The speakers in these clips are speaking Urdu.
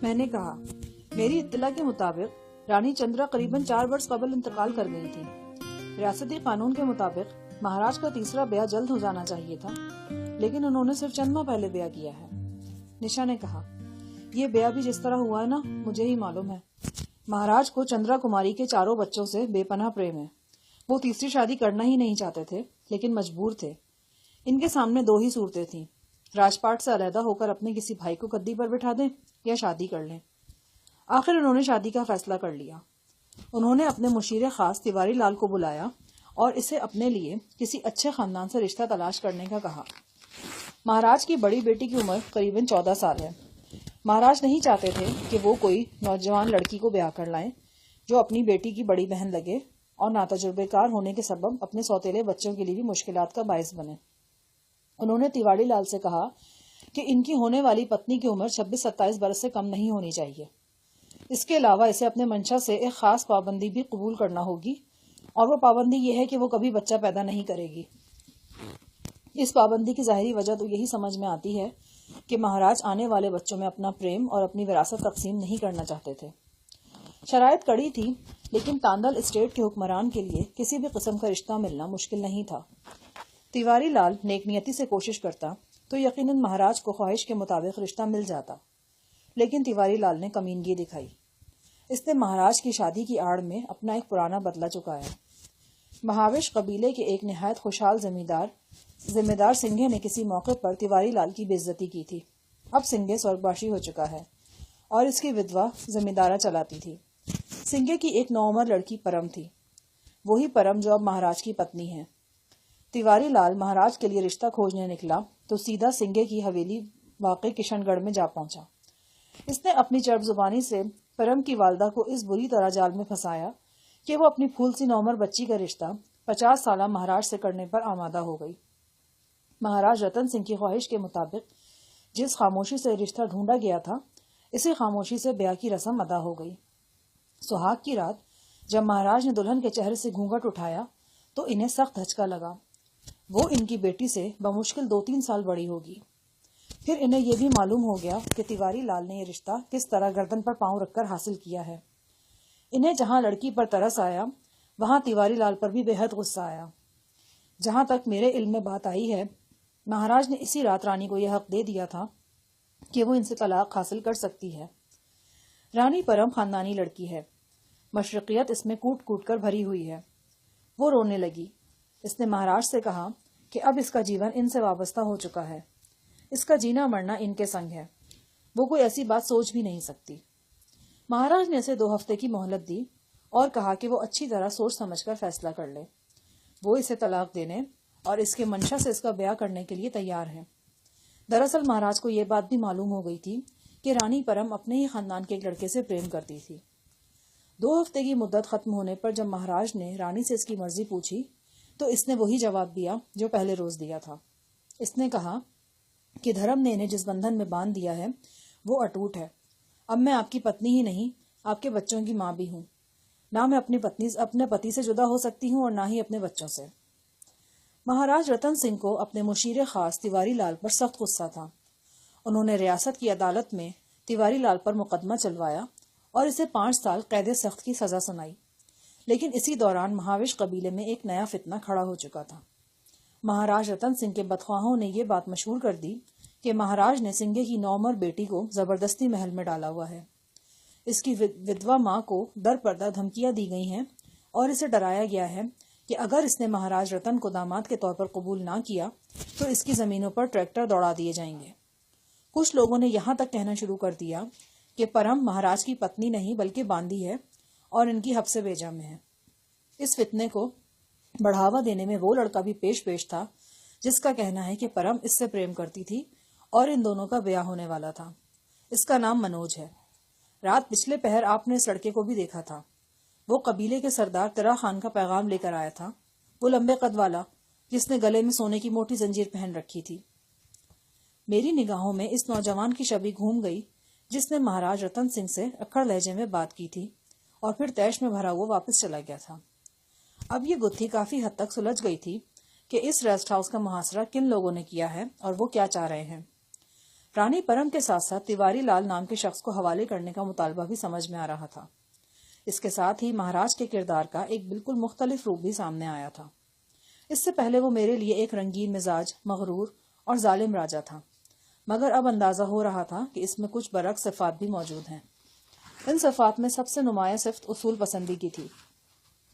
میں نے کہا، میری اطلاع کے مطابق رانی چندرا قریباً 4 برس قبل انتقال کر گئی تھی۔ ریاستی قانون کے مطابق مہاراج کا تیسرا بیاہ جلد ہو جانا چاہیے تھا، لیکن انہوں نے صرف چند ماہ پہلے بیاہ کیا ہے۔ نشا نے کہا، یہ بیاہ بھی جس طرح ہوا ہے نا، مجھے ہی معلوم ہے۔ مہاراج کو چندرا کماری کے 4 بچوں سے بے پناہ پریم ہے۔ وہ تیسری شادی کرنا ہی نہیں چاہتے تھے، لیکن مجبور تھے۔ ان کے سامنے 2 ہی صورتیں تھیں، راجپاٹ سے علیحدہ ہو کر اپنے کسی بھائی کو گدی پر بٹھا دیں یا شادی کر لیں۔ آخر انہوں نے شادی کا فیصلہ کر لیا۔ انہوں نے اپنے مشیر خاص تیواری لال کو بلایا اور اسے اپنے لیے کسی اچھے خاندان سے رشتہ تلاش کرنے کا کہا۔ مہاراج کی بڑی بیٹی کی عمر قریباً 14 سال ہے۔ مہاراج نہیں چاہتے تھے کہ وہ کوئی نوجوان لڑکی کو بیاہ کر لائیں جو اپنی بیٹی کی بڑی بہن لگے اور ناتجربے کار ہونے کے سبب اپنے سوتیلے بچوں کے لیے بھی مشکلات کا باعث بنے۔ انہوں نے تیواری لال سے کہا کہ ان کی ہونے والی پتنی کی عمر 26-27 برس سے کم نہیں ہونی چاہیے۔ اس کے علاوہ اسے اپنے منشا سے ایک خاص پابندی بھی قبول کرنا ہوگی، اور وہ پابندی یہ ہے کہ وہ کبھی بچہ پیدا نہیں کرے گی۔ اس پابندی کی ظاہری وجہ تو یہی سمجھ میں آتی ہے کہ مہاراج آنے والے بچوں میں اپنا پریم اور اپنی وراثت تقسیم نہیں کرنا چاہتے تھے۔ شرائط کڑی تھی، لیکن تاندل اسٹیٹ کے حکمران کے لیے کسی بھی قسم کا رشتہ ملنا مشکل نہیں تھا۔ تیواری لال نیک نیتی سے کوشش کرتا تو یقیناً مہاراج کو خواہش کے مطابق رشتہ مل جاتا، لیکن تیواری لال نے کمینگی دکھائی۔ اس نے مہاراج کی شادی کی آڑ میں اپنا ایک پرانا بدلہ چکایا۔ مہاوش قبیلے کے ایک نہایت خوشحال ذمہ دار سنگھے نے کسی موقع پر تیواری لال کی بے عزتی کی تھی۔ اب سنگھے سورگباشی ہو چکا ہے اور اس کی ودوا ذمہ دارہ چلاتی تھی۔ سنگھے کی ایک نوعمر لڑکی پرم تھی، وہی پرم جو اب مہاراج کی پتنی ہے۔ تیواری لال مہاراج کے لیے رشتہ کھوجنے نکلا تو سیدھا سنگھے کی حویلی واقع کشن گڑھ میں جا پہنچا۔ اس نے اپنی چرب زبانی سے پرم کی والدہ کو اس بری طرح جال میں پھنسایا کہ وہ اپنی پھول سی نوعمر بچی کا رشتہ 50 سالہ مہاراج سے کرنے پر آمادہ ہو گئی۔ مہاراج رتن سنگھ کی خواہش کے مطابق جس خاموشی سے رشتہ ڈھونڈا گیا تھا، اسی خاموشی سے بیاہ کی رسم ادا ہو گئی۔ سہاگ کی رات جب مہاراج نے دلہن کے چہرے سے گھونگھٹ اٹھایا تو انہیں سخت دھچکا لگا۔ وہ ان کی بیٹی سے بمشکل 2-3 سال بڑی ہوگی۔ پھر انہیں یہ بھی معلوم ہو گیا کہ تیواری لال نے یہ رشتہ کس طرح گردن پر پاؤں رکھ کر حاصل کیا ہے۔ انہیں جہاں لڑکی پر ترس آیا، وہاں تیواری لال پر بھی بے حد غصہ آیا۔ جہاں تک میرے علم میں بات آئی ہے، مہاراج نے اسی رات رانی کو یہ حق دے دیا تھا کہ وہ ان سے طلاق حاصل کر سکتی ہے۔ رانی پرم خاندانی لڑکی ہے، مشرقیت اس میں کوٹ کوٹ کر بھری ہوئی ہے۔ وہ رونے لگی۔ اس نے مہاراج سے کہا کہ اب اس کا جیون ان سے وابستہ ہو چکا ہے، اس کا جینا مرنا ان کے سنگ ہے، وہ کوئی ایسی بات سوچ بھی نہیں سکتی۔ مہاراج نے اسے 2 ہفتے کی مہلت دی اور کہا کہ وہ اچھی طرح سوچ سمجھ کر فیصلہ کر لے۔ وہ اسے طلاق دینے اور اس کے منشا سے اس کا بیاہ کرنے کے لیے تیار ہے۔ دراصل مہاراج کو یہ بات بھی معلوم ہو گئی تھی کہ رانی پرم اپنے ہی خاندان کے ایک لڑکے سے پریم کرتی تھی۔ 2 ہفتے کی مدت ختم ہونے پر جب مہاراج نے رانی سے اس کی مرضی پوچھی تو اس نے وہی جواب دیا جو پہلے روز دیا تھا۔ اس نے کہا کہ دھرم نے انہیں جس بندھن میں باندھ دیا ہے وہ اٹوٹ ہے۔ اب میں آپ کی پتنی ہی نہیں، آپ کے بچوں کی ماں بھی ہوں۔ نہ میں اپنے پتی سے جدا ہو سکتی ہوں اور نہ ہی اپنے بچوں سے۔ مہاراج رتن سنگھ کو اپنے مشیر خاص تیواری لال پر سخت غصہ تھا۔ انہوں نے ریاست کی عدالت میں تیواری لال پر مقدمہ چلوایا اور اسے 5 سال قید سخت کی سزا سنائی۔ لیکن اسی دوران مہاوش قبیلے میں ایک نیا فتنہ کھڑا ہو چکا تھا۔ مہاراج رتن سنگھ کے بدخواہوں نے یہ بات مشہور کر دی کہ مہاراج نے سنگھے کی نوعمر بیٹی کو زبردستی محل میں ڈالا ہوا ہے۔ اس کی ودوا ماں کو در پردہ دھمکیاں دی گئی ہیں اور اسے ڈرایا گیا ہے کہ اگر اس نے مہاراج رتن کو داماد کے طور پر قبول نہ کیا تو اس کی زمینوں پر ٹریکٹر دوڑا دیے جائیں گے۔ کچھ لوگوں نے یہاں تک کہنا شروع کر دیا کہ پرم مہاراج کی پتنی نہیں بلکہ باندی ہے اور ان کی حبس بیجا میں ہے۔ اس فتنے کو بڑھاوا دینے میں وہ لڑکا بھی پیش تھا جس کا کہنا ہے کہ پرم اس سے پریم کرتی تھی اور ان دونوں کا بیاہ ہونے والا تھا۔ اس کا نام منوج ہے۔ رات پچھلے پہر آپ نے اس لڑکے کو بھی دیکھا تھا۔ وہ قبیلے کے سردار ترا خان کا پیغام لے کر آیا تھا، وہ لمبے قد والا جس نے گلے میں سونے کی موٹی زنجیر پہن رکھی تھی۔ میری نگاہوں میں اس نوجوان کی شبیہ گھوم گئی جس نے مہاراج رتن سنگھ سے اکڑ لہجے میں بات کی تھی اور پھر تیش میں بھرا ہوا واپس چلا گیا تھا۔ اب یہ گتھی کافی حد تک سلجھ گئی تھی کہ اس ریسٹ ہاؤس کا محاصرہ کن لوگوں نے کیا ہے اور وہ کیا چاہ رہے ہیں۔ رانی پرم کے ساتھ ساتھ تیواری لال نام کے شخص کو حوالے کرنے کا مطالبہ بھی سمجھ میں آ رہا تھا۔ اس کے ساتھ ہی مہاراج کے کردار کا ایک بالکل مختلف روپ بھی سامنے آیا تھا۔ اس سے پہلے وہ میرے لیے ایک رنگین مزاج، مغرور اور ظالم راجا تھا، مگر اب اندازہ ہو رہا تھا کہ اس میں کچھ برعکس صفات بھی موجود ہیں۔ ان صفات میں سب سے نمایاں صفت اصول پسندی کی تھی۔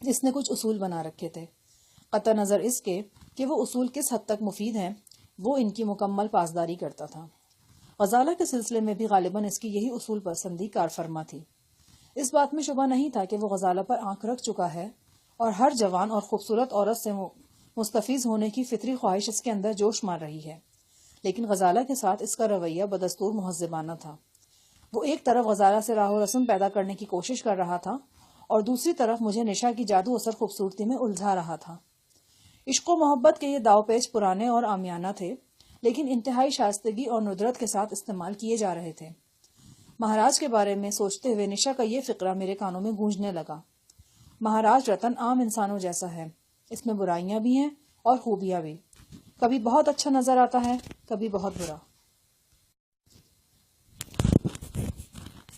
اس نے کچھ اصول بنا رکھے تھے، قطع نظر اس کے کہ وہ اصول کس حد تک مفید ہیں، وہ ان کی مکمل پاسداری کرتا تھا۔ غزالہ کے سلسلے میں بھی غالباً اس کی یہی اصول پسندی کار فرما تھی۔ اس بات میں شبہ نہیں تھا کہ وہ غزالہ پر آنکھ رکھ چکا ہے اور ہر جوان اور خوبصورت عورت سے مستفیض ہونے کی فطری خواہش اس کے اندر جوش مار رہی ہے، لیکن غزالہ کے ساتھ اس کا رویہ بدستور مہذبانہ تھا۔ وہ ایک طرف غزالہ سے راہ و رسم پیدا کرنے کی کوشش کر رہا تھا اور دوسری طرف مجھے نشا کی جادو اثر خوبصورتی میں الجھا رہا تھا۔ عشق و محبت کے یہ داو پیچ پرانے اور عامیانہ تھے، لیکن انتہائی شائستگی اور ندرت کے ساتھ استعمال کیے جا رہے تھے۔ مہاراج کے بارے میں سوچتے ہوئے نشا کا یہ فقرہ میرے کانوں میں گونجنے لگا۔ مہاراج رتن عام انسانوں جیسا ہے، اس میں برائیاں بھی ہیں اور خوبیاں بھی، کبھی بہت اچھا نظر آتا ہے، کبھی بہت برا۔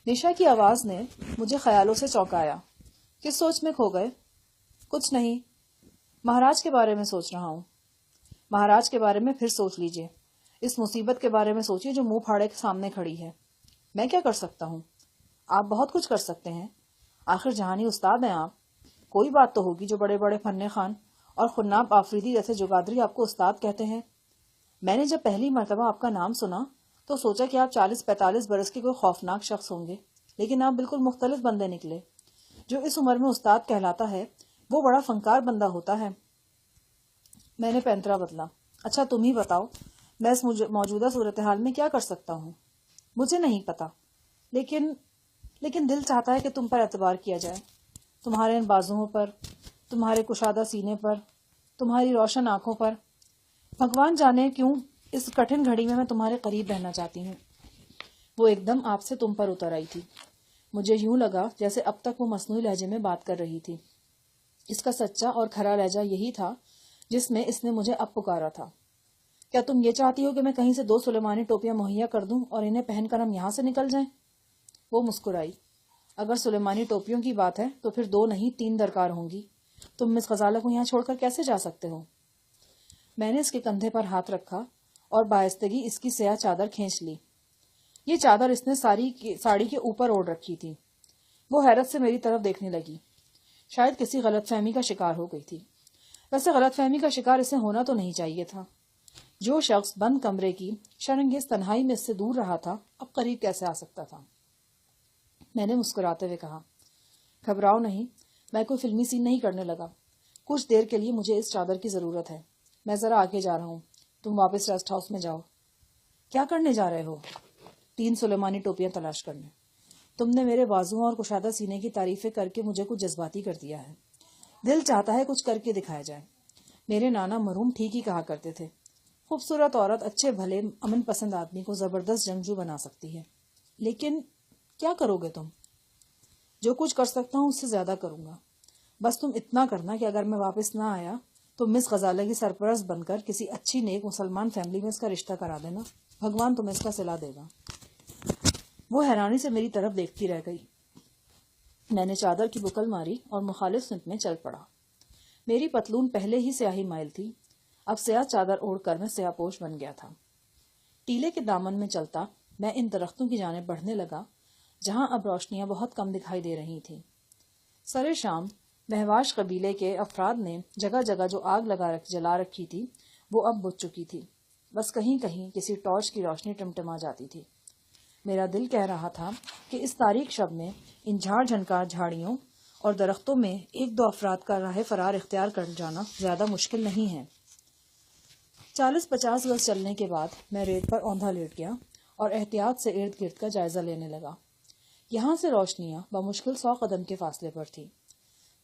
نشا کی آواز نے مجھے خیالوں سے چونکایا۔ کس سوچ میں کھو گئے؟ کچھ نہیں، مہاراج کے بارے میں سوچ رہا ہوں۔ مہاراج کے بارے میں پھر سوچ لیجئے، اس مصیبت کے بارے میں سوچئے جو منہ پھاڑے سامنے کھڑی ہے۔ میں کیا کر سکتا ہوں؟ آپ بہت کچھ کر سکتے ہیں، آخر جہانی استاد ہیں آپ۔ کوئی بات تو ہوگی جو بڑے بڑے فن خوان اور خناب آفریدی جیسے جگادری آپ کو استاد کہتے ہیں۔ میں نے جب پہلی مرتبہ آپ کا نام سنا تو سوچا کہ آپ 40-45 برس کے کوئی خوفناک شخص ہوں گے، لیکن آپ بالکل مختلف بندے نکلے۔ جو اس عمر میں استاد کہلاتا ہے وہ بڑا فنکار بندہ ہوتا ہے۔ میں نے پینترا بدلا۔ اچھا تم ہی بتاؤ، میں اس موجودہ صورتحال میں کیا کر سکتا ہوں؟ مجھے نہیں پتا، لیکن دل چاہتا ہے کہ تم پر اعتبار کیا جائے، تمہارے ان بازوؤں پر، تمہارے کشادہ سینے پر، تمہاری روشن آنکھوں پر۔ بھگوان جانے کیوں اس کٹھن گھڑی میں تمہارے قریب رہنا چاہتی ہوں۔ وہ ایک دم آپ سے تم پر اتر آئی تھی۔ مجھے یوں لگا جیسے اب تک وہ مصنوعی لہجے میں بات کر رہی تھی۔ اس کا سچا اور کھرا لہجہ یہی تھا جس میں اس نے مجھے اب پکارا تھا۔ کیا تم یہ چاہتی ہو کہ میں کہیں سے 2 سلیمانی ٹوپیاں مہیا کر دوں اور انہیں پہن کر ہم یہاں سے نکل جائیں؟ وہ مسکرائی۔ اگر سلیمانی ٹوپیوں کی بات ہے تو پھر 2 نہیں 3 درکار ہوں گی۔ تم مس غزالہ کو یہاں چھوڑ کر کیسے جا سکتے ہو؟ میں نے اس کے کندھے پر ہاتھ رکھا اور بائستگی اس کی سیاہ چادر کھینچ لی۔ یہ چادر اس نے ساڑی کے اوپر اوڑھ رکھی تھی۔ وہ حیرت سے میری طرف دیکھنے لگی، شاید کسی غلط فہمی کا شکار ہو گئی تھی۔ ویسے غلط فہمی کا شکار اسے ہونا تو نہیں چاہیے تھا۔ جو شخص بند کمرے کی شرنگیز تنہائی میں اس سے دور رہا تھا اب قریب کیسے آ سکتا تھا؟ میں نے مسکراتے ہوئے کہا، گھبراؤ نہیں، میں کوئی فلمی سین نہیں کرنے لگا۔ کچھ دیر کے لیے مجھے اس چادر کی ضرورت ہے، میں ذرا آگے جا رہا ہوں، تم واپس ریسٹ ہاؤس میں جاؤ۔ کیا کرنے جا رہے ہو؟ 3 سلیمانی ٹوپیاں تلاش کرنے۔ تم نے میرے بازوؤں اور کشادہ سینے کی تعریفیں کر کے مجھے کچھ جذباتی کر دیا ہے۔ دل چاہتا ہے کچھ کر کے دکھایا جائے۔ میرے نانا مرحوم ٹھیک ہی کہا کرتے تھے، خوبصورت عورت اچھے بھلے امن پسند آدمی کو زبردست جنگجو بنا سکتی ہے۔ لیکن کیا کرو گے تم؟ جو کچھ کر سکتا ہوں اس سے زیادہ کروں گا۔ بس تم اتنا کرنا کہ اگر میں واپس نہ آیا تو مس غزالہ کی سرپرست بن کر کسی اچھی نیک مسلمان فیملی میں اس کا رشتہ کرا دینا، بھگوان تمہیں اس کا صلہ دے گا۔ وہ حیرانی سے میری طرف دیکھتی رہ گئی۔ میں نے چادر کی بکل ماری اور مخالف سمت میں چل پڑا۔ میری پتلون پہلے ہی سیاہی مائل تھی، اب سیاہ چادر اوڑھ کر میں سیاہ پوش بن گیا تھا۔ ٹیلے کے دامن میں چلتا میں ان درختوں کی جانب بڑھنے لگا جہاں اب روشنیاں بہت کم دکھائی دے رہی تھیں۔ سرے شام مہواش قبیلے کے افراد نے جگہ جگہ جو آگ جلا رکھی تھی وہ اب بجھ چکی تھی، بس کہیں کہیں کسی ٹارچ کی روشنی ٹمٹما جاتی تھی۔ میرا دل کہہ رہا تھا کہ اس تاریک شب میں ان جھاڑ جھنکار جھاڑیوں اور درختوں میں 1-2 افراد کا راہ فرار اختیار کر جانا زیادہ مشکل نہیں ہے۔ 40-50 گز چلنے کے بعد میں ریت پر اوندھا لیٹ گیا اور احتیاط سے ارد گرد کا جائزہ لینے لگا۔ یہاں سے روشنیاں بمشکل 100 قدم کے فاصلے پر تھی۔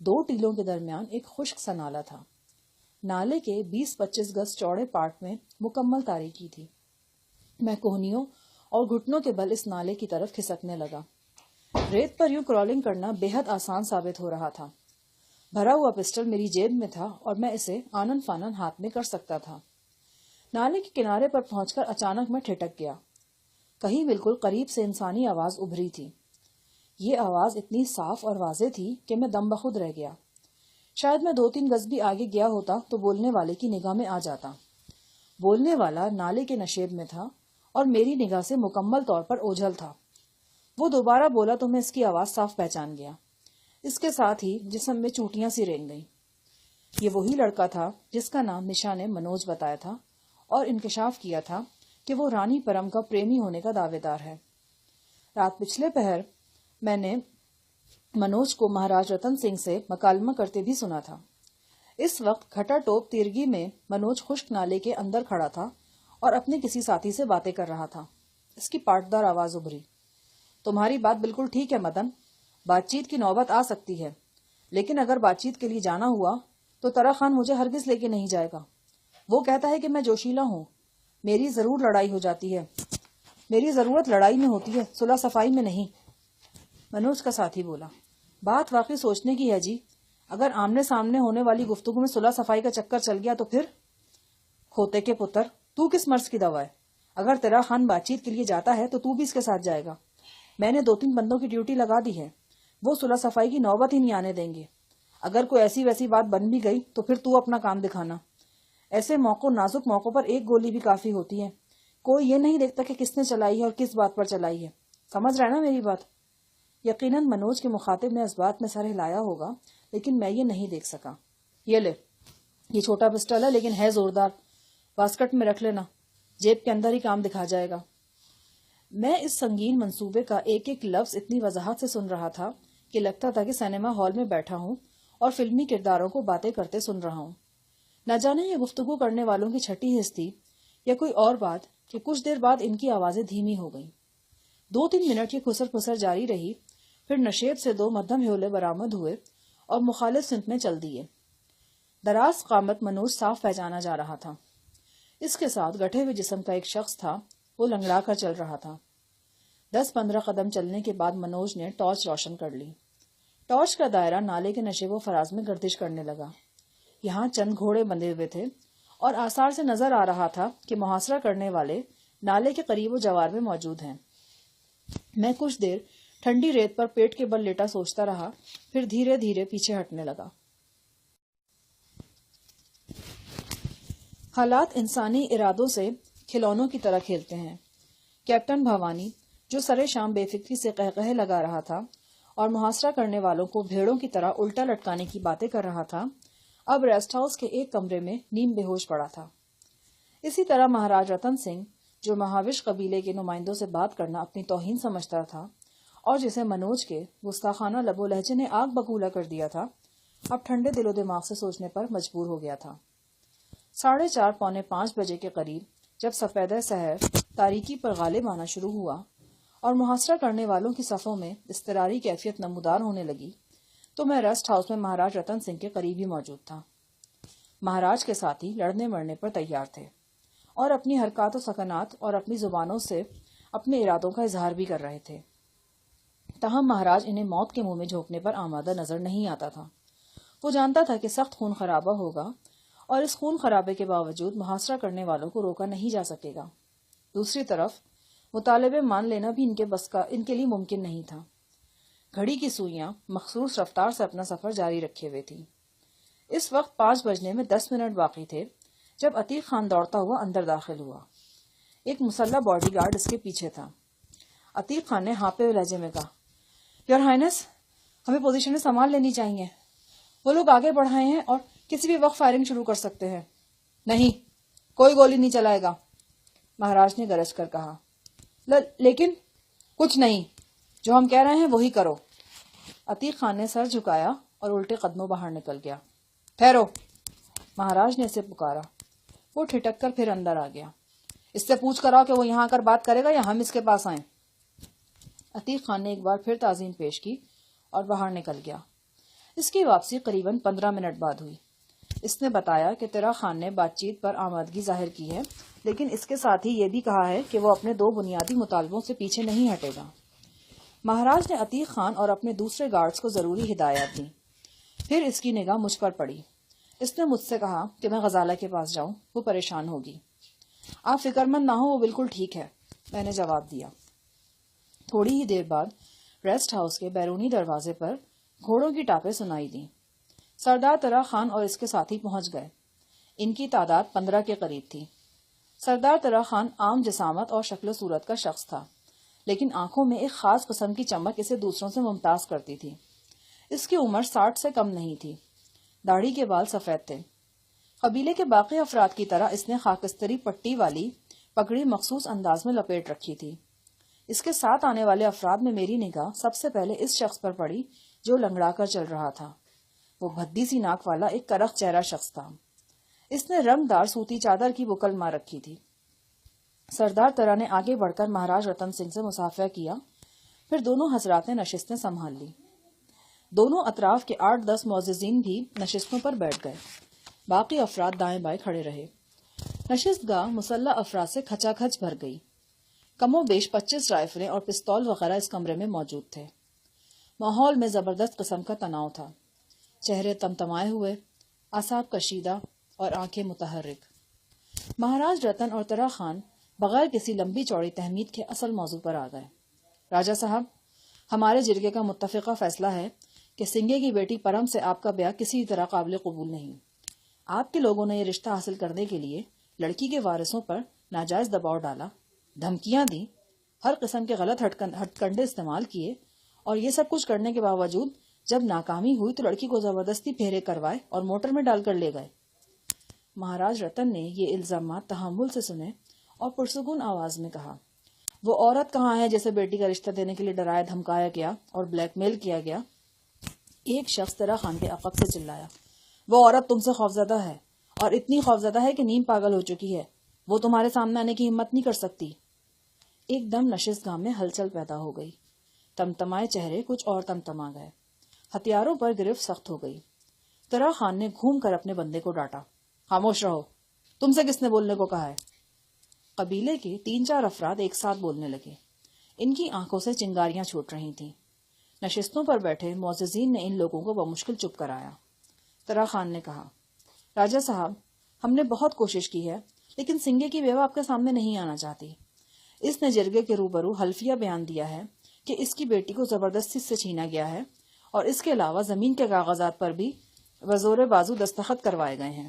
2 ٹیلوں کے درمیان ایک خشک سا نالا تھا۔ نالے کے 20-25 گز چوڑے پارٹ میں مکمل تاریکی تھی۔ میں کوہنیوں اور گھٹنوں کے بل اس نالے کی طرف کھسکنے لگا۔ ریت پر یوں کرالنگ کرنا بے حد آسان ثابت ہو رہا تھا۔ بھرا ہوا پسٹل میری جیب میں تھا اور میں اسے آنن فانن ہاتھ میں کر سکتا تھا۔ نالے کے کنارے پر پہنچ کر اچانک میں ٹھٹک گیا۔ کہیں بالکل قریب سے انسانی آواز ابھری تھی۔ یہ آواز اتنی صاف اور واضح تھی کہ میں دم بخود رہ گیا۔ شاید میں 2-3 گز بھی آگے گیا ہوتا تو بولنے والے کی نگاہ میں آ جاتا۔ بولنے والا نالے کے نشیب میں تھا اور میری نگاہ سے مکمل طور پر اوجھل تھا۔ وہ دوبارہ بولا تو میں اس کی آواز صاف پہچان گیا۔ اس کے ساتھ ہی جسم میں چوٹیاں سی رینگ گئیں۔ یہ وہی لڑکا تھا جس کا نام نشا نے منوج بتایا تھا اور انکشاف کیا تھا کہ وہ رانی پرم کا پریمی ہونے کا دعوے دار ہے۔ رات پچھلے پہر میں نے منوج کو مہاراج رتن سنگھ سے مکالمہ کرتے بھی سنا تھا۔ اس وقت گھٹا ٹوپ تیرگی میں منوج خشک نالے کے اندر کھڑا تھا اور اپنے کسی ساتھی سے باتیں کر رہا تھا۔ اس کی پاٹدار آواز ابھری، تمہاری بات بالکل ٹھیک ہے مدن، بات چیت کی نوبت آ سکتی ہے، لیکن اگر بات چیت کے لیے جانا ہوا تو ترا خان مجھے ہرگز لے کے نہیں جائے گا۔ وہ کہتا ہے کہ میں جوشیلا ہوں، میری ضرور لڑائی ہو جاتی ہے، میری ضرورت لڑائی میں ہوتی ہے، صلح صفائی میں نہیں۔ منوج کا ساتھی بولا، بات واقعی سوچنے کی ہے جی، اگر آمنے سامنے ہونے والی گفتگو میں صلح صفائی کا چکر چل گیا تو پھر؟ کھوتے کے پتر، تو کس مرض کی دوا ہے؟ اگر تیرا خان بات چیت کے لیے جاتا ہے تو تو بھی اس کے ساتھ جائے گا۔ میں نے 2-3 بندوں کی ڈیوٹی لگا دی ہے، وہ صلح صفائی کی نوبت ہی نہیں آنے دیں گے۔ اگر کوئی ایسی ویسی بات بن بھی گئی تو پھر تو اپنا کام دکھانا۔ ایسے موقعوں، نازک موقعوں پر ایک گولی بھی کافی ہوتی ہے، کوئی یہ نہیں دیکھتا کہ کس نے چلائی ہے اور کس بات پر چلائی ہے۔ سمجھ رہا ہے نا میری بات؟ یقیناً منوج کے مخاطب نے اس بات میں سر ہلایا ہوگا، لیکن میں یہ نہیں دیکھ سکا۔ یہ لے، یہ چھوٹا پسٹل ہے لیکن ہے زوردار، واسکٹ میں رکھ لینا، جیب کے اندر ہی کام دکھا جائے گا۔ میں اس سنگین منصوبے کا ایک ایک لفظ اتنی وضاحت سے سن رہا تھا کہ لگتا تھا کہ سینما ہال میں بیٹھا ہوں اور فلمی کرداروں کو باتیں کرتے سن رہا ہوں۔ نہ جانے یہ گفتگو کرنے والوں کی چھٹی حص تھی یا کوئی اور بات کہ کچھ دیر بعد ان کی آوازیں دھیمی ہو گئیں۔ 2-3 منٹ یہ خسر پھسر جاری رہی، پھر نشیب سے 2 مدھم ہیولے برآمد ہوئے اور مخالف سمت میں چل دیے۔ دراز قامت منوج صاف پہچانا جا رہا تھا۔ اس کے ساتھ گٹھے ہوئے جسم کا ایک شخص تھا، وہ لنگڑا کر چل رہا تھا۔ 10-15 قدم چلنے کے بعد منوج نے ٹارچ روشن کر لی۔ ٹارچ کا دائرہ نالے کے نشیب و فراز میں گردش کرنے لگا۔ یہاں چند گھوڑے بندھے ہوئے تھے اور آثار سے نظر آ رہا تھا کہ محاصرہ کرنے والے نالے کے قریب و جوار میں موجود ہیں۔ میں کچھ دیر ٹھنڈی ریت پر پیٹ کے بل لیٹا سوچتا رہا، پھر دھیرے دھیرے پیچھے ہٹنے لگا۔ حالات انسانی ارادوں سے کھلونوں کی طرح کھیلتے ہیں۔ کیپٹن بھوانی، جو سرے شام بے فکری سے قہقہے لگا رہا تھا اور محاصرہ کرنے والوں کو بھیڑوں کی طرح الٹا لٹکانے کی باتیں کر رہا تھا، اب ریسٹ ہاؤس کے ایک کمرے میں نیم بے ہوش پڑا تھا۔ اسی طرح مہاراج رتن سنگھ، جو مہاوش قبیلے کے نمائندوں سے بات کرنا اپنی توہین سمجھتا تھا اور جسے منوج کے گستاخانہ لب و لہجے نے آگ بگولا کر دیا تھا، اب ٹھنڈے دل و دماغ سے سوچنے پر مجبور ہو گیا تھا۔ 4:30 پونے 5 بجے کے قریب جب سفیدہ سحر تاریکی پر غالب آنا شروع ہوا اور محاصرہ کرنے والوں کی صفوں میں اضطراری کیفیت نمودار ہونے لگی، تو میں ریسٹ ہاؤس میں مہاراج رتن سنگھ کے قریب ہی موجود تھا۔ مہاراج کے ساتھی لڑنے مرنے پر تیار تھے اور اپنی حرکات و سکنات اور اپنی زبانوں سے اپنے ارادوں کا اظہار بھی کر رہے تھے۔ تاہم مہاراج انہیں موت کے منہ میں جھونکنے پر آمادہ نظر نہیں آتا تھا۔ وہ جانتا تھا کہ سخت خون خرابہ ہوگا اور اس خون خرابے کے باوجود محاصرہ کرنے والوں کو روکا نہیں جا سکے گا۔ دوسری طرف مطالبے مان لینا بھی ان کے لیے ممکن نہیں تھا۔ گھڑی کی سوئیاں مخصوص رفتار سے اپنا سفر جاری رکھے ہوئے تھی۔ اس وقت 5 بجنے میں 10 منٹ باقی تھے جب عتیق خان دوڑتا ہوا اندر داخل ہوا۔ ایک مسلح باڈی گارڈ اس کے پیچھے تھا۔ عتیق خان نے ہانپے ہوئے لہجے میں کہا، یور ہائنس، ہمیں پوزیشنیں سنبھال لینی چاہیے۔ وہ لوگ آگے بڑھائے ہیں اور کسی بھی وقت فائرنگ شروع کر سکتے ہیں۔ نہیں، کوئی گولی نہیں چلائے گا، مہاراج نے گرج کر کہا۔ لیکن کچھ نہیں، جو ہم کہہ رہے ہیں وہی کرو۔ عتیق خان نے سر جھکایا اور الٹے قدموں باہر نکل گیا۔ ٹھہرو، مہاراج نے اسے پکارا۔ وہ ٹھٹک کر پھر اندر آ گیا۔ اس سے پوچھ کر آؤ کہ وہ یہاں آ کر بات کرے گا یا ہم اس کے پاس آئیں۔ عتیق خان نے ایک بار پھر تعظیم پیش کی اور باہر نکل گیا۔ اس کی واپسی قریباً 15 منٹ بعد ہوئی۔ اس نے بتایا کہ تیرا خان نے بات چیت پر آمادگی ظاہر کی ہے، لیکن اس کے ساتھ ہی یہ بھی کہا ہے کہ وہ اپنے 2 بنیادی مطالبوں سے پیچھے نہیں ہٹے گا۔ مہاراج نے عتیق خان اور اپنے دوسرے گارڈز کو ضروری ہدایات دی۔ پھر اس کی نگاہ مجھ پر پڑی۔ اس نے مجھ سے کہا کہ میں غزالہ کے پاس جاؤں، وہ پریشان ہوگی۔ آپ فکر مند نہ ہو، وہ بالکل ٹھیک ہے، میں نے جواب دیا۔ تھوڑی ہی دیر بعد ریسٹ ہاؤس کے بیرونی دروازے پر گھوڑوں کی ٹاپیں سنائی دیں۔ سردار ترا خان اور اس کے ساتھی پہنچ گئے۔ ان کی تعداد 15 کے قریب تھی۔ سردار ترا خان عام جسامت اور شکل و صورت کا شخص تھا، لیکن آنکھوں میں ایک خاص قسم کی چمک اسے دوسروں سے ممتاز کرتی تھی۔ اس کی عمر 60 سے کم نہیں تھی۔ داڑھی کے بال سفید تھے۔ قبیلے کے باقی افراد کی طرح اس نے خاکستری پٹی والی پگڑی مخصوص انداز میں لپیٹ رکھی تھی۔ اس کے ساتھ آنے والے افراد میں میری نگاہ سب سے پہلے اس شخص پر پڑی جو لنگڑا کر چل رہا تھا۔ وہ بھدی سی ناک والا ایک کرخ چہرہ شخص تھا۔ اس نے رنگ دار سوتی چادر کی بکل مار رکھی تھی۔ سردار ترا نے آگے بڑھ کر مہاراج رتن سنگھ سے مصافحہ کیا، پھر دونوں حضرات نے نشستیں سنبھال لی۔ دونوں اطراف کے 8-10 معززین بھی نشستوں پر بیٹھ گئے۔ باقی افراد دائیں بائیں کھڑے رہے۔ نشست گاہ مسلح افراد سے کھچا کھچ بھر گئی۔ کم و بیش 25 رائفلیں اور پستول وغیرہ اس کمرے میں موجود تھے۔ ماحول میں زبردست قسم کا تناؤ تھا۔ چہرے تمتمائے ہوئے، اعصاب کشیدہ اور آنکھیں متحرک۔ مہاراج رتن اور ترا خان بغیر کسی لمبی چوڑی تحمید کے اصل موضوع پر آ گئے۔ راجا صاحب، ہمارے جرگے کا متفقہ فیصلہ ہے کہ سنگے کی بیٹی پرم سے آپ کا بیاہ کسی طرح قابل قبول نہیں۔ آپ کے لوگوں نے یہ رشتہ حاصل کرنے کے لیے لڑکی کے وارثوں پر ناجائز دباؤ ڈالا، دھمکیاں دی، ہر قسم کے غلط ہتھ کنڈے استعمال کیے، اور یہ سب کچھ کرنے کے باوجود جب ناکامی ہوئی تو لڑکی کو زبردستی پھیرے کروائے اور موٹر میں ڈال کر لے گئے۔ مہاراج رتن نے یہ الزامات تحمل سے سنے اور پرسکون آواز میں کہا، وہ عورت کہاں ہے جسے بیٹی کا رشتہ دینے کے لیے ڈرایا دھمکایا گیا اور بلیک میل کیا گیا؟ ایک شخص ترا خان کے عقب سے چلایا، وہ عورت تم سے خوفزدہ ہے، اور اتنی خوفزدہ ہے کہ نیم پاگل ہو چکی ہے۔ وہ تمہارے سامنے آنے کی ہمت نہیں کر سکتی۔ ایک دم نشست گاہ میں ہلچل پیدا ہو گئی۔ تمتمائے چہرے کچھ اور تمتما گئے۔ ہتھیاروں پر گرفت سخت ہو گئی۔ ترا خان نے گھوم کر اپنے بندے کو ڈانٹا، خاموش رہو، تم سے کس نے بولنے کو کہا ہے؟ قبیلے کے 3-4 افراد ایک ساتھ بولنے لگے۔ ان کی آنکھوں سے چنگاریاں چھوٹ رہی تھیں۔ نشستوں پر بیٹھے معززین نے ان لوگوں کو بمشکل چپ کرایا۔ ترا خان نے کہا، راجا صاحب، ہم نے بہت کوشش کی ہے، لیکن سنگے کی بیوہ آپ کے سامنے نہیں آنا چاہتی۔ اس نے جرگے کے روبرو حلفیہ بیان دیا ہے کہ اس کی بیٹی کو زبردستی سے چھینا گیا ہے، اور اس کے علاوہ زمین کے کاغذات پر بھی بزور بازو دستخط کروائے گئے ہیں۔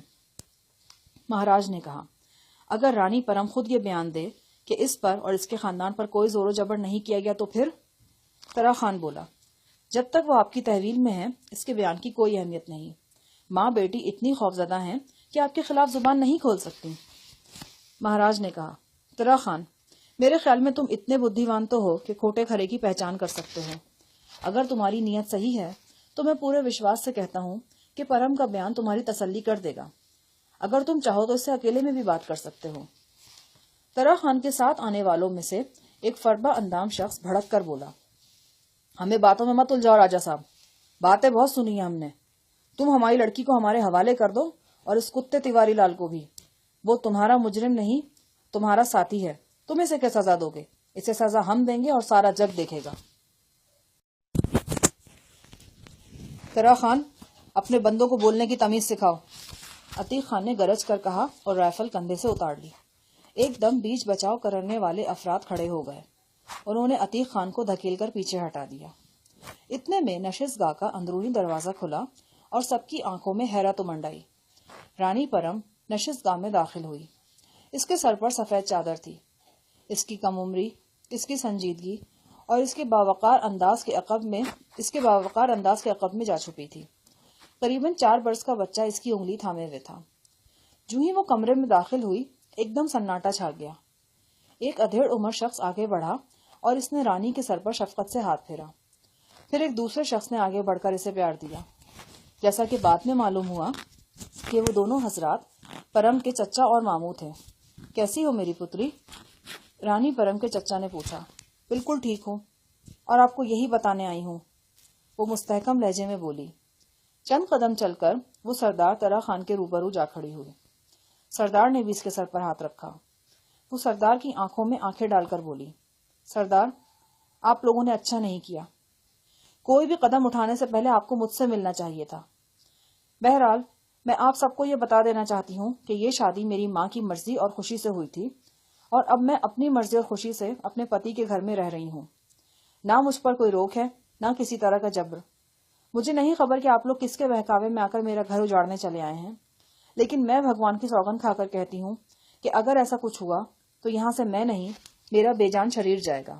مہاراج نے کہا، اگر رانی پرم خود یہ بیان دے کہ اس پر اور اس کے خاندان پر کوئی زور و جبر نہیں کیا گیا تو پھر؟ ترا خان بولا، جب تک وہ آپ کی تحویل میں ہے اس کے بیان کی کوئی اہمیت نہیں۔ ماں بیٹی اتنی خوفزدہ ہیں کہ آپ کے خلاف زبان نہیں کھول سکتی۔ مہاراج نے کہا، ترا خان، میرے خیال میں تم اتنے بدھیوان تو ہو کہ کھوٹے کھرے کی پہچان کر سکتے ہو۔ اگر تمہاری نیت صحیح ہے تو میں پورے وشواس سے کہتا ہوں کہ پرم کا بیان تمہاری تسلی کر دے گا۔ اگر تم چاہو تو اس سے اکیلے میں بھی بات کر سکتے ہو۔ ترا خان کے ساتھ آنے والوں میں سے ایک فربا اندام شخص بھڑک کر بولا، ہمیں باتوں میں مت الجھاؤ راجا صاحب، باتیں بہت سنی ہیں ہم نے۔ تم ہماری لڑکی کو ہمارے حوالے کر دو، اور اس کتے تیواری لال کو بھی۔ وہ تمہارا مجرم نہیں، تمہارا ساتھی ہے۔ تم اسے کیا سزا دو گے؟ اسے سزا ہم دیں گے اور سارا جگ دیکھے گا۔ ترا خان، اپنے بندوں کو بولنے کی تمیز سکھاؤ، عتیق خان نے گرج کر کہا اور رائفل کندھے سے اتار لی۔ ایک دم بیچ بچاؤ کرنے والے افراد کھڑے ہو گئے۔ انہوں نے عتیق خان کو دھکیل کر پیچھے ہٹا دیا۔ اتنے میں نشست گاہ کا اندرونی دروازہ کھلا اور سب کی آنکھوں میں حیرت امنڈ آئی۔ رانی پرم نشست گاہ میں داخل ہوئی۔ اس کے سر پر سفید چادر تھی۔ اس کی کم عمری، اس کی سنجیدگی اور اس کے باوقار انداز کے عقب میں جا چھپی تھی۔ قریباً 4 برس کا بچہ اس کی انگلی تھامے ہوئے تھا۔ جو ہی وہ کمرے میں داخل ہوئی، ایک دم سناٹا چھا گیا۔ ایک ادھیڑ عمر شخص آگے بڑھا اور اس نے رانی کے سر پر شفقت سے ہاتھ پھیرا۔ پھر ایک دوسرے شخص نے آگے بڑھ کر اسے پیار دیا۔ جیسا کہ بعد میں معلوم ہوا کہ وہ دونوں حضرات پرم کے چچا اور ماموں تھے۔ کیسی ہو میری پتری؟ رانی پرم کے چچا نے پوچھا۔ بالکل ٹھیک ہوں، اور آپ کو یہی بتانے آئی ہوں، وہ مستحکم لہجے میں بولی۔ چند قدم چل کر وہ سردار ترا خان کے روبرو جا کھڑی ہوئی۔ سردار نے بھی اس کے سر پر ہاتھ رکھا۔ وہ سردار کی آنکھوں میں آنکھیں ڈال کر بولی، سردار، آپ لوگوں نے اچھا نہیں کیا۔ کوئی بھی قدم اٹھانے سے پہلے آپ کو مجھ سے ملنا چاہیے تھا۔ بہرحال میں آپ سب کو یہ بتا دینا چاہتی ہوں کہ یہ شادی میری ماں کی مرضی اور خوشی سے ہوئی تھی، اور اب میں اپنی مرضی اور خوشی سے اپنے پتی کے گھر میں رہ رہی ہوں. نہ مجھ پر کوئی روک ہے، نہ کسی طرح کا جبر. مجھے نہیں خبر کہ آپ لوگ کس کے بہکاوے میں آ کر میرا گھر اجاڑنے چلے آئے ہیں، لیکن میں بھگوان کی سوگند کھا کر کہتی ہوں کہ اگر ایسا کچھ ہوا تو یہاں سے میں نہیں، میرا بے جان شریر جائے گا.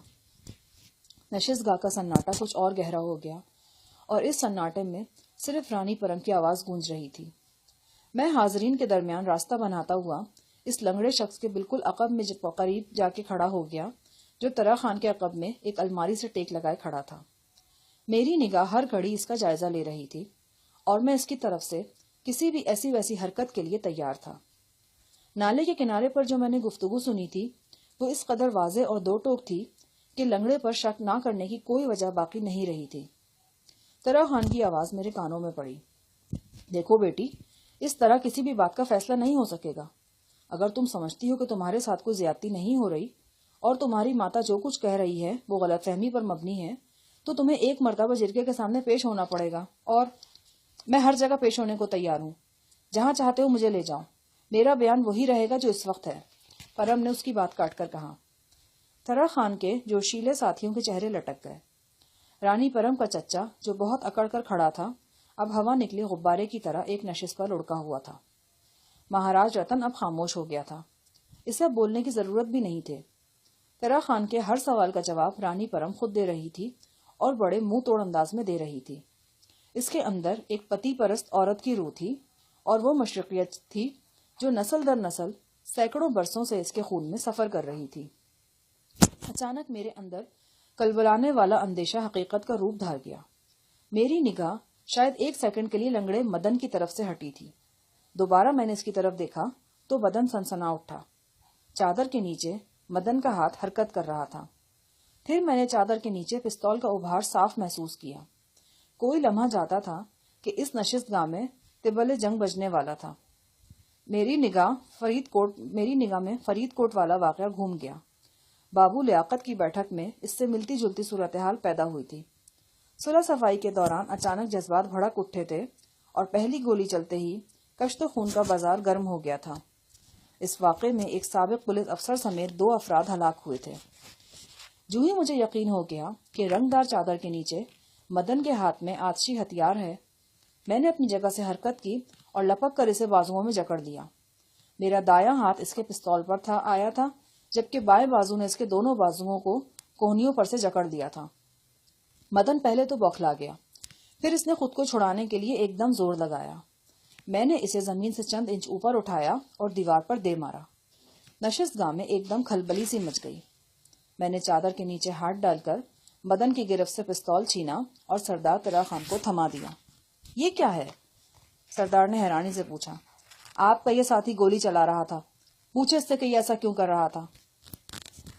نشست گاہ کا سناٹا کچھ اور گہرا ہو گیا، اور اس سناٹے میں صرف رانی پرم کی آواز گونج رہی تھی. میں حاضرین کے درمیان راستہ بناتا ہوا اس لنگڑے شخص کے بالکل عقب میں قریب جا کے کھڑا ہو گیا، جو طرح خان کے عقب میں ایک الماری سے ٹیک لگائے کھڑا تھا. میری نگاہ ہر گھڑی اس کا جائزہ لے رہی تھی، اور میں اس کی طرف سے کسی بھی ایسی ویسی حرکت کے لیے تیار تھا. نالے کے کنارے پر جو میں نے گفتگو سنی تھی وہ اس قدر واضح اور دو ٹوک تھی کہ لنگڑے پر شک نہ کرنے کی کوئی وجہ باقی نہیں رہی تھی. طرح خان کی آواز میرے کانوں میں پڑی. دیکھو بیٹی، اس طرح کسی بھی بات کا فیصلہ نہیں ہو سکے گا. اگر تم سمجھتی ہو کہ تمہارے ساتھ کوئی زیادتی نہیں ہو رہی اور تمہاری ماتا جو کچھ کہہ رہی ہے وہ غلط فہمی پر مبنی ہے، تو تمہیں ایک مرتبہ جرگے کے سامنے پیش ہونا پڑے گا. اور میں ہر جگہ پیش ہونے کو تیار ہوں. جہاں چاہتے ہو مجھے لے جاؤ. میرا بیان وہی رہے گا جو اس وقت ہے. پرم نے اس کی بات کاٹ کر کہا. طرح خان کے جوشیلے ساتھیوں کے چہرے لٹک گئے. رانی پرم کا چچا جو بہت اکڑ کر کھڑا تھا اب ہوا نکلے غبارے کی طرح ایک نشست پر لڑکا ہوا تھا. مہاراج رتن اب خاموش ہو گیا تھا. اسے اب بولنے کی ضرورت بھی نہیں تھے. طرح خان کے ہر سوال کا جواب رانی پرم خود دے رہی تھی اور بڑے منہ توڑ انداز میں دے رہی تھی. اس کے اندر ایک پتی پرست عورت کی روح تھی، اور وہ مشرقیت تھی جو نسل در نسل سینکڑوں برسوں سے اس کے خون میں سفر کر رہی تھی. اچانک میرے اندر کلبلانے والا اندیشہ حقیقت کا روپ دھار گیا. میری نگاہ شاید ایک سیکنڈ کے لیے لنگڑے مدن کی طرف سے ہٹی تھی. دوبارہ میں نے اس کی طرف دیکھا تو بدن سنسنا اٹھا. چادر کے نیچے مدن کا ہاتھ حرکت کر رہا تھا. پھر میں نے چادر کے نیچے پستول کا ابھار صاف محسوس کیا. کوئی لمحہ جاتا تھا کہ اس نشست گاہ میں طبل جنگ بجنے والا تھا. میری نگاہ میں فرید کوٹ والا واقعہ گھوم گیا. بابو لیاقت کی بیٹھک میں اس سے ملتی جلتی صورتحال پیدا ہوئی تھی. صلح صفائی کے دوران اچانک جذبات بھڑک اٹھے تھے اور پہلی گولی چلتے ہی کشت و خون کا بازار گرم ہو گیا تھا. اس واقعے میں ایک سابق پولیس افسر سمیت 2 افراد ہلاک ہوئے تھے. جو ہی مجھے یقین ہو گیا کہ رنگدار چادر کے نیچے مدن کے ہاتھ میں آتشی ہتھیار ہے، میں نے اپنی جگہ سے حرکت کی اور لپک کر اسے بازوؤں میں جکڑ لیا. میرا دایاں ہاتھ اس کے پستول پر آیا تھا، جبکہ بائیں بازو نے اس کے دونوں بازوؤں کو کوہنیوں پر سے جکڑ دیا تھا. مدن پہلے تو بوکھلا گیا، پھر اس نے خود کو چھڑانے کے لیے ایک دم زور لگایا. میں نے اسے زمین سے چند انچ اوپر اٹھایا اور دیوار پر دے مارا. نشست گاہ میں ایک دم کھلبلی سی مچ گئی. میں نے چادر کے نیچے ہاتھ ڈال کر مدن کی گرفت سے پستول چھینا اور سردار طرح خان کو تھما دیا. یہ کیا ہے؟ سردار نے حیرانی سے پوچھا. آپ کا یہ ساتھی گولی چلا رہا تھا، پوچھے اس سے کہ ایسا کیوں کر رہا تھا.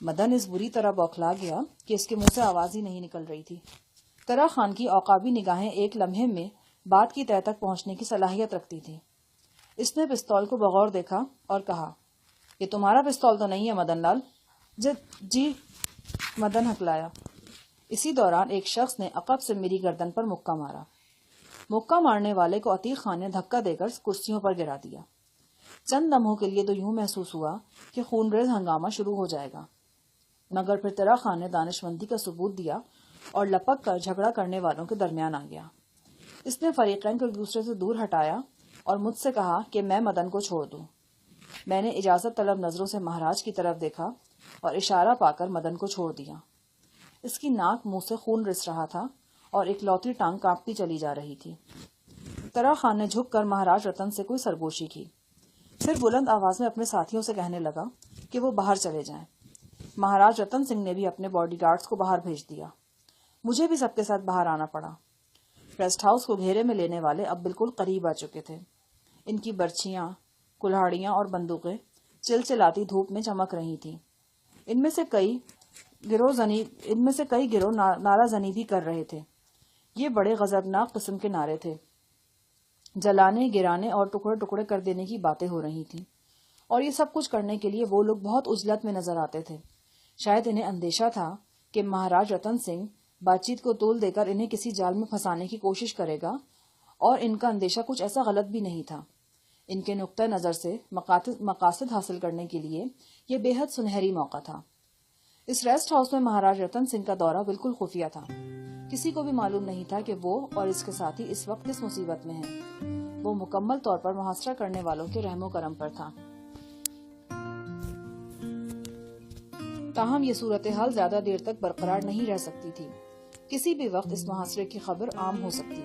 مدن اس بری طرح بوکھلا گیا کہ اس کے منہ سے آواز ہی نہیں نکل رہی تھی. طرح خان کی عقابی نگاہیں ایک لمحے میں بات کی تہہ تک پہنچنے کی صلاحیت رکھتی تھی. اس نے پستول کو بغور دیکھا اور کہا، یہ تمہارا پستول تو نہیں ہے مدن لال؟ جی، مدن ہکلایا. اسی دوران ایک شخص نے عقب سے میری گردن پر مکہ مارا. مکہ مارنے والے کو عتیق خان نے دھکا دے کر کرسیوں پر گرا دیا. چند لمحوں کے لیے تو یوں محسوس ہوا کہ خون ریز ہنگامہ شروع ہو جائے گا، مگر پھر طرح خان نے دانشمندی کا ثبوت دیا اور لپک کر جھگڑا کرنے والوں کے درمیان آ گیا. اس نے فریقین کو ایک دوسرے سے دور ہٹایا اور مجھ سے کہا کہ میں مدن کو چھوڑ دوں. میں نے اجازت طلب نظروں سے مہاراج کی طرف دیکھا اور اشارہ پا کر مدن کو چھوڑ دیا. اس کی ناک منہ سے خون رس رہا تھا اور ایک لوتی ٹانگ کانپتی چلی جا رہی تھی. طرح خان نے جھک کر مہاراج رتن سے کوئی سرگوشی کی، پھر بلند آواز میں اپنے ساتھیوں سے کہنے لگا کہ وہ باہر چلے جائیں. مہاراج رتن سنگھ نے بھی اپنے باڈی گارڈز کو باہر بھیج دیا. مجھے بھی سب کے ساتھ باہر آنا پڑا. ریسٹ ہاؤس کو گھیرے میں لینے والے اب بالکل قریب آ چکے تھے. ان کی برچیاں، کلہاڑیاں اور بندوقیں چلچلاتی دھوپ میں چمک رہی تھیں. ان میں سے کئی گروہ نعرہ زنی بھی کر رہے تھے. یہ بڑے غضبناک قسم کے نعرے تھے. جلانے، گرانے اور ٹکڑے ٹکڑے کر دینے کی باتیں ہو رہی تھیں، اور یہ سب کچھ کرنے کے لیے وہ لوگ بہت عجلت میں نظر آتے تھے. شاید انہیں اندیشہ تھا کہ مہاراج رتن سنگھ بات چیت کو تول دے کر انہیں کسی جال میں پھنسانے کی کوشش کرے گا، اور ان کا اندیشہ کچھ ایسا غلط بھی نہیں تھا. ان کے نقطہ نظر سے مقاصد حاصل کرنے کے لیے یہ بے حد سنہری موقع تھا۔ اس ریسٹ ہاؤس میں مہاراج رتن سنگھ کا دورہ بالکل خفیہ تھا۔ کسی کو بھی معلوم نہیں تھا کہ وہ اور اس کے ساتھی اس وقت کس مصیبت میں ہیں۔ وہ مکمل طور پر محاصرہ کرنے والوں کے رحم و کرم پر تھا۔ تاہم یہ صورتحال زیادہ دیر تک برقرار نہیں رہ سکتی تھی۔ کسی بھی وقت اس محاصرے کی خبر عام ہو سکتی